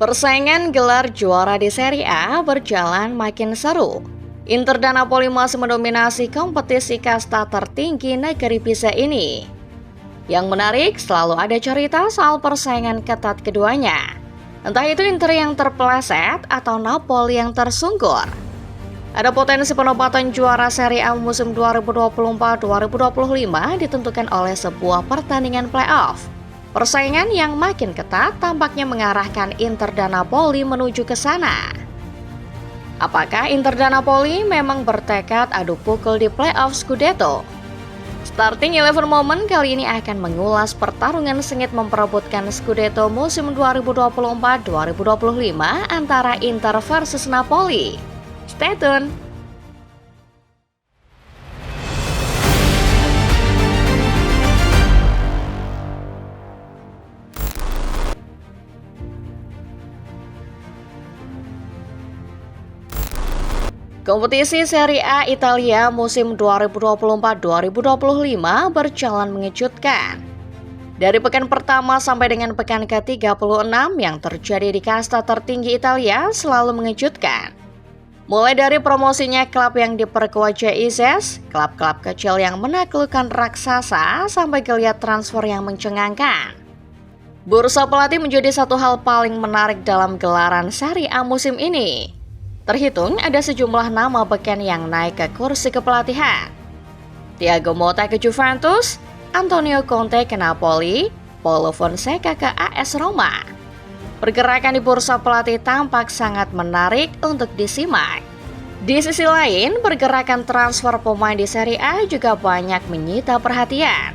Persaingan gelar juara di Serie A berjalan makin seru. Inter dan Napoli masih mendominasi kompetisi kasta tertinggi negeri Pisa ini. Yang menarik, selalu ada cerita soal persaingan ketat keduanya. Entah itu Inter yang terpeleset atau Napoli yang tersungkur. Ada potensi penempatan juara Serie A musim 2024-2025 ditentukan oleh sebuah pertandingan playoff. Persaingan yang makin ketat tampaknya mengarahkan Inter dan Napoli menuju ke sana. Apakah Inter dan Napoli memang bertekad adu pukul di playoff Scudetto? Starting 11 Moment kali ini akan mengulas pertarungan sengit memperebutkan Scudetto musim 2024-2025 antara Inter versus Napoli. Stay tune! Kompetisi Serie A Italia musim 2024-2025 berjalan mengejutkan. Dari pekan pertama sampai dengan pekan ke-36 yang terjadi di kasta tertinggi Italia selalu mengejutkan. Mulai dari promosinya klub yang diperkuat Jesus, klub-klub kecil yang menaklukkan raksasa, sampai geliat transfer yang mencengangkan. Bursa pelatih menjadi satu hal paling menarik dalam gelaran Serie A musim ini. Terhitung ada sejumlah nama beken yang naik ke kursi kepelatihan. Thiago Motta ke Juventus, Antonio Conte ke Napoli, Paulo Fonseca ke AS Roma. Pergerakan di bursa pelatih tampak sangat menarik untuk disimak. Di sisi lain, pergerakan transfer pemain di Serie A juga banyak menyita perhatian.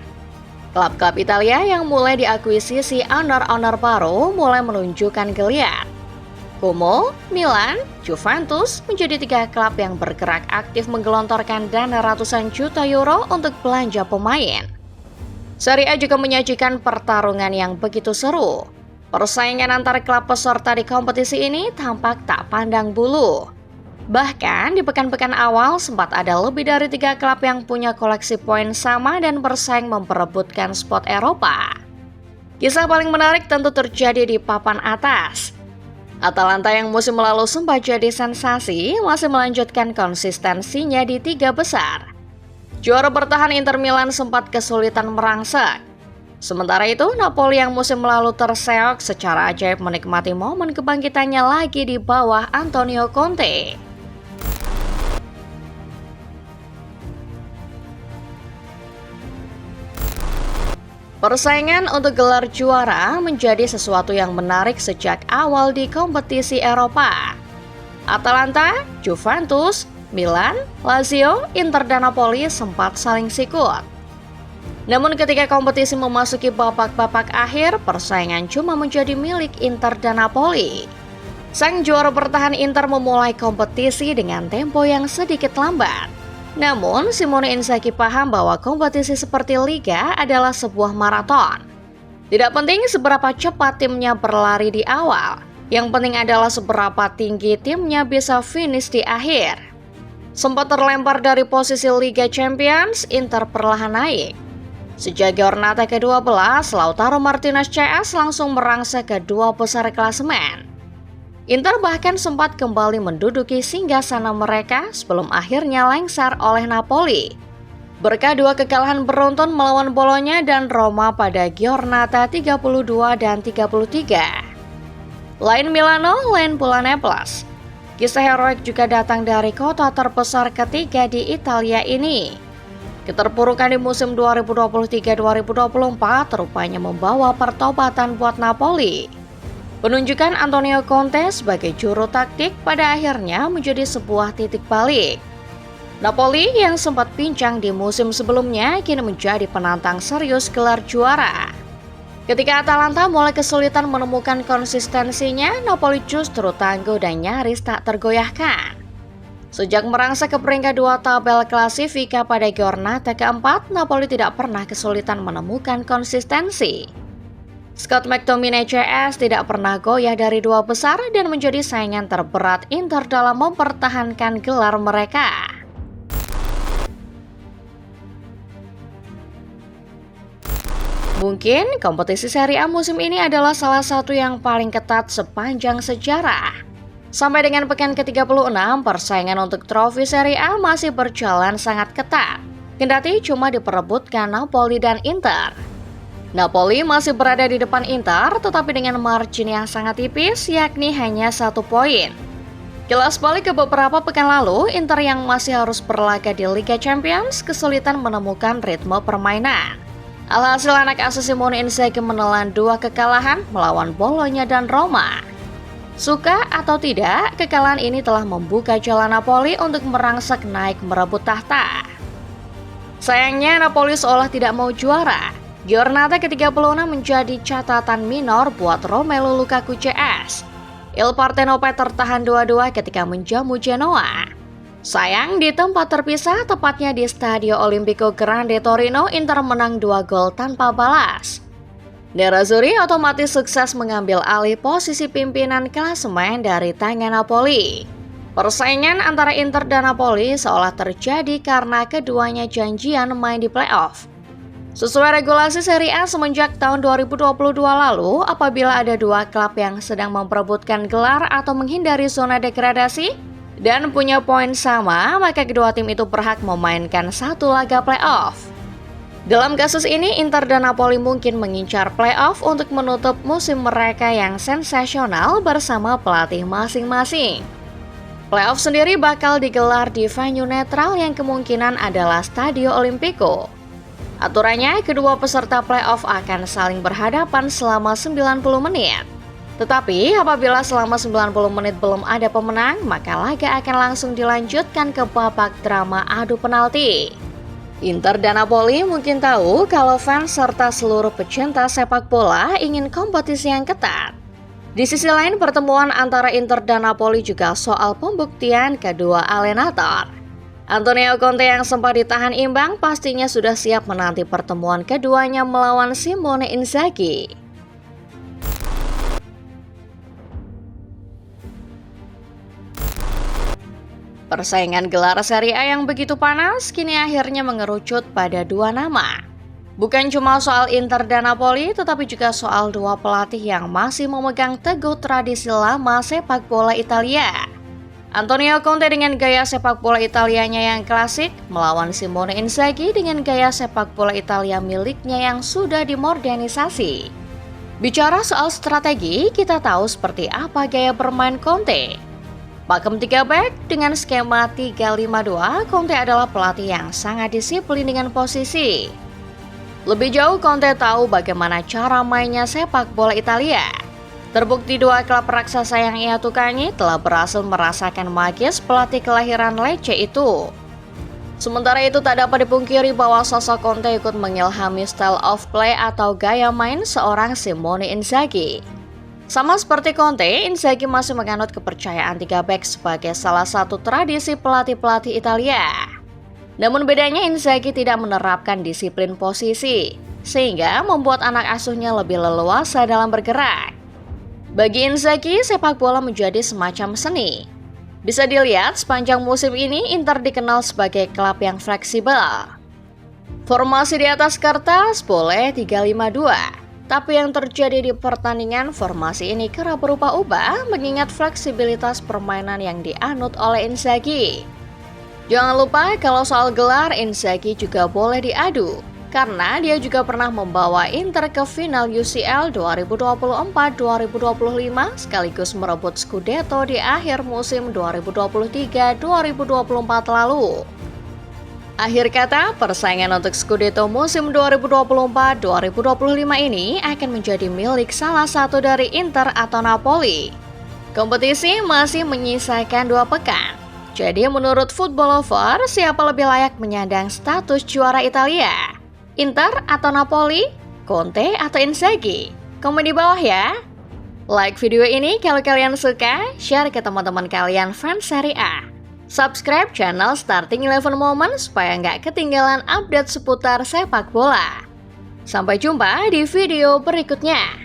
Klub-klub Italia yang mulai diakuisisi owner-owner baru mulai menunjukkan geliat. Como, Milan, Juventus menjadi tiga klub yang bergerak aktif menggelontorkan dana ratusan juta euro untuk belanja pemain. Serie A juga menyajikan pertarungan yang begitu seru. Persaingan antar klub peserta di kompetisi ini tampak tak pandang bulu. Bahkan di pekan-pekan awal sempat ada lebih dari 3 klub yang punya koleksi poin sama dan bersaing memperebutkan spot Eropa. Kisah paling menarik tentu terjadi di papan atas. Atalanta yang musim lalu sempat jadi sensasi masih melanjutkan konsistensinya di 3 besar. Juara bertahan Inter Milan sempat kesulitan merangsek. Sementara itu, Napoli yang musim lalu terseok secara ajaib menikmati momen kebangkitannya lagi di bawah Antonio Conte. Persaingan untuk gelar juara menjadi sesuatu yang menarik sejak awal di kompetisi Eropa. Atalanta, Juventus, Milan, Lazio, Inter dan Napoli sempat saling sikut. Namun ketika kompetisi memasuki babak-babak akhir, persaingan cuma menjadi milik Inter dan Napoli. Sang juara bertahan Inter memulai kompetisi dengan tempo yang sedikit lambat. Namun, Simone Inzaghi paham bahwa kompetisi seperti Liga adalah sebuah maraton. Tidak penting seberapa cepat timnya berlari di awal, yang penting adalah seberapa tinggi timnya bisa finish di akhir. Sempat terlempar dari posisi Liga Champions, Inter perlahan naik. Sejak Giornata ke-12, Lautaro Martinez CS langsung merangsek ke 2 besar klasemen. Inter bahkan sempat kembali menduduki singgasana mereka sebelum akhirnya lengser oleh Napoli. Berkah 2 kekalahan beruntun melawan Bologna dan Roma pada Giornata 32 dan 33. Lain Milano, lain pula Naples. Kisah heroik juga datang dari kota terbesar ketiga di Italia ini. Keterpurukan di musim 2023-2024 rupanya membawa pertobatan buat Napoli. Penunjukan Antonio Conte sebagai juru taktik pada akhirnya menjadi sebuah titik balik. Napoli yang sempat pincang di musim sebelumnya kini menjadi penantang serius gelar juara. Ketika Atalanta mulai kesulitan menemukan konsistensinya, Napoli justru tangguh dan nyaris tak tergoyahkan. Sejak merangsek ke peringkat 2 tabel klasifika pada Giornata ke-4, Napoli tidak pernah kesulitan menemukan konsistensi. Scott McTominay CS tidak pernah goyah dari 2 besar dan menjadi saingan terberat Inter dalam mempertahankan gelar mereka. Mungkin kompetisi Serie A musim ini adalah salah satu yang paling ketat sepanjang sejarah. Sampai dengan pekan ke-36, persaingan untuk trofi Serie A masih berjalan sangat ketat. Kendati cuma diperebutkan Napoli dan Inter. Napoli masih berada di depan Inter, tetapi dengan margin yang sangat tipis, yakni hanya 1 poin. Kilas balik ke beberapa pekan lalu, Inter yang masih harus berlaga di Liga Champions kesulitan menemukan ritme permainan. Alhasil anak asuh Simone Inzaghi menelan 2 kekalahan melawan Bologna dan Roma. Suka atau tidak, kekalahan ini telah membuka jalan Napoli untuk merangsek naik merebut tahta. Sayangnya Napoli seolah tidak mau juara. Giornata ke-36 menjadi catatan minor buat Romelu Lukaku CS. Il Partenopei tertahan 2-2 ketika menjamu Genoa. Sayang, di tempat terpisah, tepatnya di Stadio Olimpico Grande Torino, Inter menang 2 gol tanpa balas. Nerazzurri otomatis sukses mengambil alih posisi pimpinan klasemen dari tangan Napoli. Persaingan antara Inter dan Napoli seolah terjadi karena keduanya janjian main di playoff. Sesuai regulasi Serie A semenjak tahun 2022 lalu, apabila ada 2 klub yang sedang memperebutkan gelar atau menghindari zona degradasi dan punya poin sama, maka kedua tim itu berhak memainkan 1 laga playoff. Dalam kasus ini, Inter dan Napoli mungkin mengincar playoff untuk menutup musim mereka yang sensasional bersama pelatih masing-masing. Playoff sendiri bakal digelar di venue netral yang kemungkinan adalah Stadio Olimpico. Aturannya, kedua peserta playoff akan saling berhadapan selama 90 menit. Tetapi apabila selama 90 menit belum ada pemenang, maka laga akan langsung dilanjutkan ke babak drama adu penalti. Inter dan Napoli mungkin tahu kalau fans serta seluruh pecinta sepak bola ingin kompetisi yang ketat. Di sisi lain, pertemuan antara Inter dan Napoli juga soal pembuktian kedua alenator. Antonio Conte yang sempat ditahan imbang pastinya sudah siap menanti pertemuan keduanya melawan Simone Inzaghi. Persaingan gelar Serie A yang begitu panas kini akhirnya mengerucut pada 2 nama. Bukan cuma soal Inter dan Napoli, tetapi juga soal 2 pelatih yang masih memegang teguh tradisi lama sepak bola Italia. Antonio Conte dengan gaya sepak bola Italianya yang klasik melawan Simone Inzaghi dengan gaya sepak bola Italia miliknya yang sudah dimodernisasi. Bicara soal strategi, kita tahu seperti apa gaya bermain Conte. Pakem 3 back dengan skema 3-5-2, Conte adalah pelatih yang sangat disiplin dengan posisi. Lebih jauh, Conte tahu bagaimana cara mainnya sepak bola Italia. Terbukti 2 klub raksasa yang ia tukangi telah berhasil merasakan magis pelatih kelahiran Lecce itu. Sementara itu tak dapat dipungkiri bahwa sosok Conte ikut mengilhami style of play atau gaya main seorang Simone Inzaghi. Sama seperti Conte, Inzaghi masih menganut kepercayaan 3 back sebagai salah satu tradisi pelatih-pelatih Italia. Namun bedanya Inzaghi tidak menerapkan disiplin posisi, sehingga membuat anak asuhnya lebih leluasa dalam bergerak. Bagi Inzaghi, sepak bola menjadi semacam seni. Bisa dilihat sepanjang musim ini Inter dikenal sebagai klub yang fleksibel. Formasi di atas kertas boleh 3-5-2, tapi yang terjadi di pertandingan formasi ini kerap berubah-ubah mengingat fleksibilitas permainan yang dianut oleh Inzaghi. Jangan lupa kalau soal gelar, Inzaghi juga boleh diadu. Karena dia juga pernah membawa Inter ke final UCL 2024-2025 sekaligus merebut Scudetto di akhir musim 2023-2024 lalu. Akhir kata, persaingan untuk Scudetto musim 2024-2025 ini akan menjadi milik salah satu dari Inter atau Napoli. Kompetisi masih menyisakan 2 pekan. Jadi menurut Football Lover, siapa lebih layak menyandang status juara Italia? Inter atau Napoli? Conte atau Inzaghi? Komen di bawah ya. Like video ini kalau kalian suka, share ke teman-teman kalian fans Serie A. Subscribe channel Starting 11 Moment supaya nggak ketinggalan update seputar sepak bola. Sampai jumpa di video berikutnya.